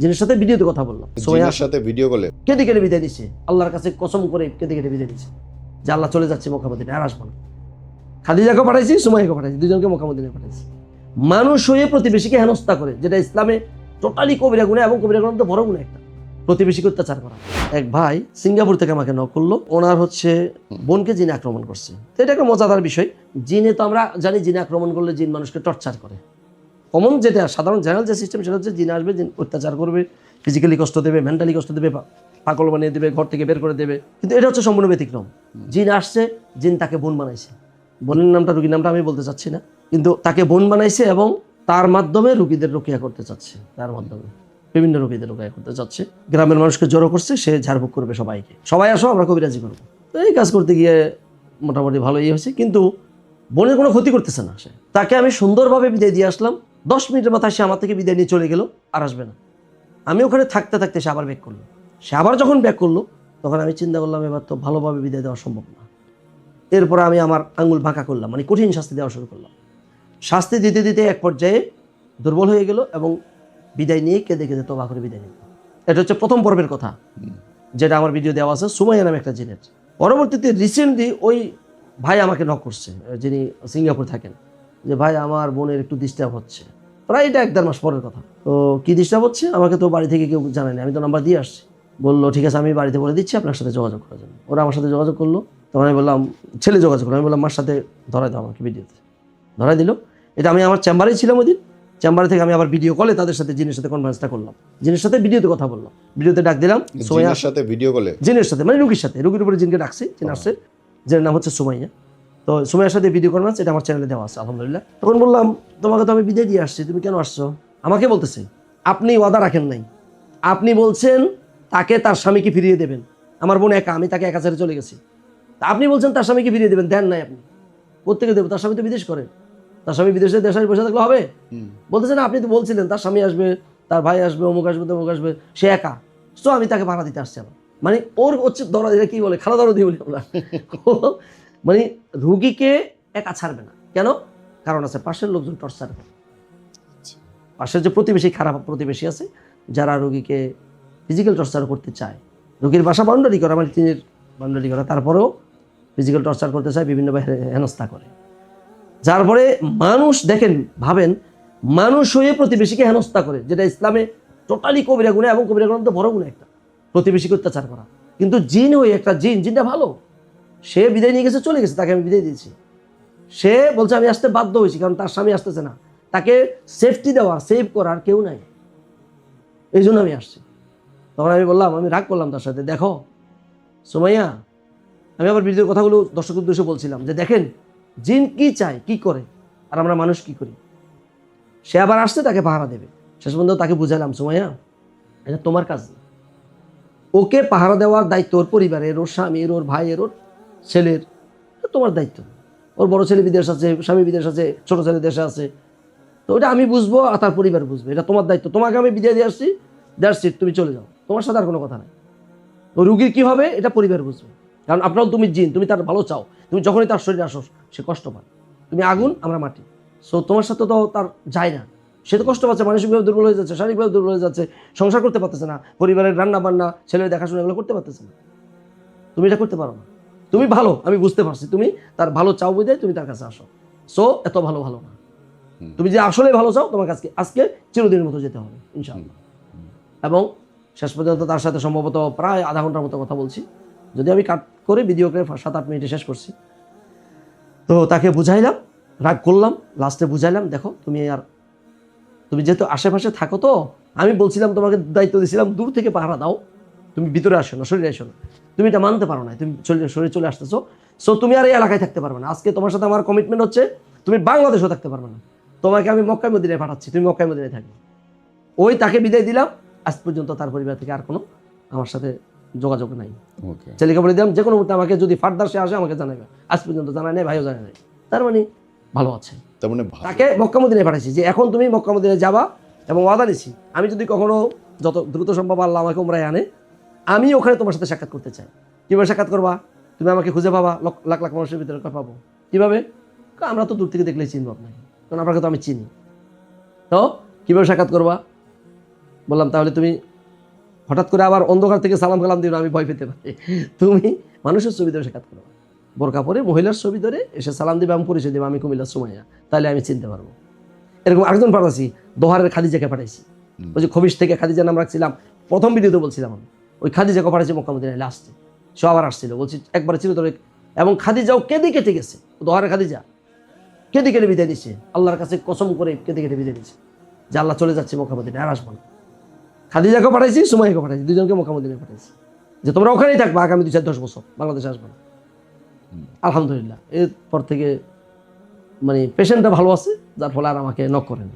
জিনের সাথে ভিডিওতে কথা বললাম, জিনের সাথে ভিডিও কলে কেটে কেটে বিদায় দিচ্ছে, আল্লাহর কাছে কসম করে কেটে কেটে বিদায় দিচ্ছে যে আল্লাহ চলে যাচ্ছে মক্কা মদিনায়, আর আসবো না। খাদিজাকে পাঠাইছি, সুমাইয়াকে পাঠাইছি, দুজনকে মক্কা মদিনায় পাঠাইছি। মানুষ হয়ে প্রতিবেশীকে হেনস্থা করে, যেটা ইসলামে টোটালি কবিরা গুনাহ এবং কবিরা গুনাহ তো বড় গুনাহ একটা, প্রতিবেশীকে অত্যাচার করা। এক ভাই সিঙ্গাপুর থেকে আমাকে নক করলো, ওনার হচ্ছে বোনকে জিনে আক্রমণ করছে। তো এটা একটা মজাদার বিষয়। জিনে তো আমরা জানি জিনে আক্রমণ করলে জিন মানুষকে টর্চার করে, কমন যেটা সাধারণ জেনারেল যে সিস্টেম সেটা হচ্ছে জিন আসবে, জিন অত্যাচার করবে, ফিজিক্যালি কষ্ট দেবে, মেন্টালি কষ্ট দেবে, পাগল বানিয়ে দেবে, ঘর থেকে বের করে দেবে। কিন্তু এটা হচ্ছে সম্পূর্ণ ব্যতিক্রম। জিন আসছে, জিন তাকে বোন বানাইছে। বোনের নামটা, রুগীর নামটা আমি বলতে চাচ্ছি না, কিন্তু তাকে বোন বানাইছে এবং তার মাধ্যমে রুগীদের রক্ষা করতে চাচ্ছে, তার মাধ্যমে বিভিন্ন রোগীদের রক্ষা করতে চাচ্ছে। গ্রামের মানুষকে জড়ো করছে, সে ঝাড়ফুঁক করবে সবাইকে, সবাই আসো আমরা কবিরাজি করবো। তো এই কাজ করতে গিয়ে মোটামুটি ভালোই হয়েছে, কিন্তু বোনের কোনো ক্ষতি করতেছে না। সে তাকে আমি সুন্দরভাবে বিদায় দিয়ে আসলাম। 10 মিনিটের মাথায় সে আমার থেকে বিদায় নিয়ে চলে গেল, আর আসবে না। আমি ওখানে থাকতে থাকতে সে আবার ব্যাক করলো। সে আবার যখন ব্যাক করলো তখন আমি চিন্তা করলাম এবার তো ভালোভাবে বিদায় দেওয়া সম্ভব না। এরপরে আমি আমার আঙ্গুল বাঁকা করলাম, মানে কঠিন শাস্তি দেওয়া শুরু করলাম। শাস্তি দিতে দিতে এক পর্যায়ে দুর্বল হয়ে গেল এবং বিদায় নিয়ে কেঁদে কেঁদে তওবা করে বিদায় নিল। এটা হচ্ছে প্রথম পর্বের কথা, যেটা আমার ভিডিও দেওয়া আছে সুমাইয়া নামে একটা জিনের। পরবর্তীতে রিসেন্টলি ওই ভাই আমাকে নক করছে, যিনি সিঙ্গাপুর থাকেন, যে ভাই আমার বোনের একটু ডিস্টার্ব হচ্ছে। প্রায় এটা 1-1.5 মাস পরের কথা। তো কি ডিস্টার্ব হচ্ছে আমাকে তো বাড়ি থেকে কেউ জানায়নি, আমি তো নাম্বার দিয়ে আসছি। বললো ঠিক আছে আমি বাড়িতে বলে দিচ্ছি আপনার সাথে যোগাযোগ করার জন্য। ওরা আমার সাথে যোগাযোগ করলো, তখন আমি বললাম ছেলে যোগাযোগ করলো, আমি বললাম মার সাথে ধরাই দাও আমাকে, ভিডিওতে ধরাই দিল। এটা আমি আমার চেম্বারেই ছিলাম ওই দিন। চেম্বারে থেকে আমি আবার ভিডিও কলে তাদের সাথে জিনের সাথে কনফারেন্সটা করলাম, জিনের সাথে ভিডিওতে কথা বললাম, ভিডিওতে ডাক দিলাম জিনের সাথে ভিডিও কলে, জিনের সাথে মানে রুগীর সাথে, রুগীর উপরে জিনকে ডাকছি, জিন আসছে, যার নাম হচ্ছে সুমাইয়া। তো সুমাইয়ার সাথে ভিডিও কনফারেন্স, এটা আমার চ্যানেলে দেওয়া আছে আলহামদুলিল্লাহ। তখন বললাম তোমাকে তো আমি বিদায় দিয়ে আসছি, তুমি কেন আসছো? আমাকে বলতেছে আপনি ওয়াদা রাখেন নাই, আপনি বলছেন তাকে তার স্বামীকে ফিরিয়ে দেবেন, আমার বোন একা, আমি তাকে একা ছেড়ে চলে গেছি, তা আপনি বলছেন তার স্বামীকে ফিরিয়ে দেবেন, দেন নাই আপনি, কোত্থেকে দেবো? তার স্বামী তো বিদেশ করে, তার স্বামী বিদেশে দেশে বসে থাকলে হবে? বলতেছে না আপনি তো বলছিলেন তার স্বামী আসবে, তার ভাই আসবে, অমুক আসবে, তমুক আসবে, সে একা, তো আমি তাকে ভাড়া দিতে আসছি আমার। মানে ওর হচ্ছে দরা দিলে কি বলে, খালা দরদি বলি আমরা। মানে রুগীকে একা ছাড়বে না কেন? কারণ আছে পাশের লোকজন টর্চার করে, পাশের যে প্রতিবেশী, খারাপ প্রতিবেশী আছে যারা রুগীকে ফিজিক্যাল টর্চার করতে চায়, রুগীর বাসা বাউন্ডারি করা, মানে টিনের বাউন্ডারি করা, তারপরেও ফিজিক্যাল টর্চার করতে চায়, বিভিন্নভাবে হেনস্থা করে। যার পরে মানুষ দেখেন, ভাবেন মানুষ হয়ে প্রতিবেশীকে হেনস্থা করে, যেটা ইসলামে টোটালি কবিরা গুনাহ এবং কবিরা গুনাহ তো বড় গুনাহ একটা, প্রতিবেশীকে অত্যাচার করা। কিন্তু জিন হয়ে একটা জিনটা ভালো, সে বিদায় নিয়ে গেছে, চলে গেছে, তাকে আমি বিদায় দিয়েছি। সে বলছে আমি আসতে বাধ্য হয়েছি কারণ তার স্বামী আসতেছে না, তাকে সেফটি দেওয়া, সেভ করার কেউ নাই, এই জন্য আমি আসছি। তখন আমি বললাম, আমি রাগ করলাম তার সাথে, দেখো সুমাইয়া, আমি আবার ভিডিওর কথাগুলো দর্শকের উদ্দেশ্যে বলছিলাম যে দেখেন জিন কি চায়, কি করে, আর আমরা মানুষ কি করি। সে আবার আসছে, তাকে পাহারা দেবে। শেষ পর্যন্ত তাকে বুঝালাম সুমাইয়া এটা তোমার কাজ না, ওকে পাহারা দেওয়ার দায়িত্ব ওর পরিবারের, ওর স্বামীর, ওর ভাইয়ের, ওর ছেলের, তোমার দায়িত্ব। ওর বড় ছেলে বিদেশ আছে, স্বামী বিদেশ আছে, ছোট ছেলে দেশে আছে, তো ওটা আমি বুঝবো আর তার পরিবার বুঝবে, এটা তোমার দায়িত্ব। তোমাকে আমি বিদায় দিয়ে আসছি, দ্যাটস ইট, তুমি চলে যাও, তোমার সাথে আর কোনো কথা নাই। তো রুগীর কী হবে এটা পরিবার বুঝবে, কারণ আপনারাও তুমি জিন, তুমি তার ভালো চাও, তুমি যখনই তার শরীরে আসো সে কষ্ট পায়, তুমি আগুন আমরা মাটি, সো তোমার সাথে তো তার যায় না, সে তো কষ্ট পাচ্ছে, মানসিকভাবে দুর্বল হয়ে যাচ্ছে, শারীরিকভাবে দুর্বল হয়ে যাচ্ছে, সংসার করতে পারতেছে না, পরিবারের রান্না বান্না, ছেলের দেখাশোনা এগুলো করতে পারতেছে না, তুমি এটা করতে পারো না। তুমি ভালো, আমি বুঝতে পারছি, তুমি তার ভালো চাও বুঝে তুমি তার কাছে আসো, সো এত ভালো ভালো না, তুমি যে আসলে ভালো চাও তোমার কাছে আজকে চিরদিনের মতো যেতে হবে ইনশাআল্লাহ। এবং শেষ পর্যন্ত তার সাথে সম্ভবত প্রায় আধা ঘন্টার মতো কথা বলছি, যদি আমি কাট করে ভিডিওকে 7-8 মিনিটে শেষ করছি। তো তাকে বুঝাইলাম, রাগ করলাম, লাস্টে বুঝাইলাম দেখো তুমি যেহেতু আশেপাশে থাকো, তো আমি বলছিলাম তোমাকে দায়িত্ব দিয়েছিলাম দূর থেকে পাহারা দাও, তুমি ভিতরে আসো না, শরীরে আসো না, তুমি এটা মানতে পারো না, তুমি শরীরে চলে আসতেছো, সো তুমি আর এই এলাকায় থাকতে পারবে না। আজকে তোমার সাথে আমার কমিটমেন্ট হচ্ছে তুমি বাংলাদেশেও থাকতে পারবে না, তোমাকে আমি মক্কায় মদিনায় পাঠাচ্ছি, তুমি মক্কায় মদিনায় থাকবে। ওই তাকে বিদায় দিলাম, আজ পর্যন্ত তার পরিবার থেকে আর কোনো আমার সাথে যোগাযোগ নাই। ছেলেকে বলে দিলাম যে কোনো মুহূর্তে আমাকে যদি ফার্দার সে আসে আমাকে জানাবে, আজ পর্যন্ত জানায় নাই, ভাইও জানায় নাই, তার মানে ভালো আছে। তাকে মক্কা মদিনায় পাঠাইছি যে এখন তুমি মক্কা মদিনায় যাবা, এবং ওয়াদা নিছি আমি যদি কখনো যত দ্রুত সম্ভব আল্লাহ আমাকে উমরায় আনে, আমি ওখানে তোমার সাথে সাক্ষাৎ করতে চাই। কীভাবে সাক্ষাৎ করবা? তুমি আমাকে খুঁজে পাবা লাখ লাখ মানুষের ভিতরে পাবো, কীভাবে? আমরা তো দূর থেকে দেখলেই চিনব আপনাকে, কারণ আপনাকে তো আমি চিনি। তো কীভাবে সাক্ষাৎ করবা? বললাম তাহলে তুমি হঠাৎ করে আবার অন্ধকার থেকে সালাম কালাম দিও না, আমি ভয় পেতে পারি। তুমি মানুষের ছবি ধরে সাক্ষাৎ করো, বোরকা পরে মহিলার ছবি ধরে এসে সালাম দিবে, আমি পরিচয় দেবো আমি কুমিল্লার সুমাইয়া, তাহলে আমি চিনতে পারবো। এরকম আরেকজন পাঠাচ্ছি, দোহারের খাদিজাকে পাঠাইছি। ওই যে খবিশ থেকে খাদিজা নাম রাখছিলাম, প্রথম ভিডিওতে বলছিলাম আমি, ওই খাদিজাকে পাঠাইছি মক্কা মদিনায় লাস্টে। সে আবার আসছিল, বলছি একবার চিরতরে, এবং খাদিজাও কেঁদে কেটে গেছে, দোহারের খাদিজা কেঁদে কেটে বিদায় দিচ্ছে, আল্লাহর কাছে কসম করে কেঁদে কেটে বিদায় দিচ্ছে যে আল্লাহ চলে যাচ্ছে মক্কা মদিনায়, আর আসবো না। খাদিজাকে পাঠাইছি, সুমাইয়াকে পাঠাইছি, দুজনকে মক্কা মদিনায় পাঠাইছি যে তোমরা ওখানেই থাকবা আগামী 2-4-10 বছর, বাংলাদেশে আসবে না। আলহামদুলিল্লাহ এরপর থেকে মানে পেশেন্টটা ভালো আছে, যার ফলে আর আমাকে নক করেন।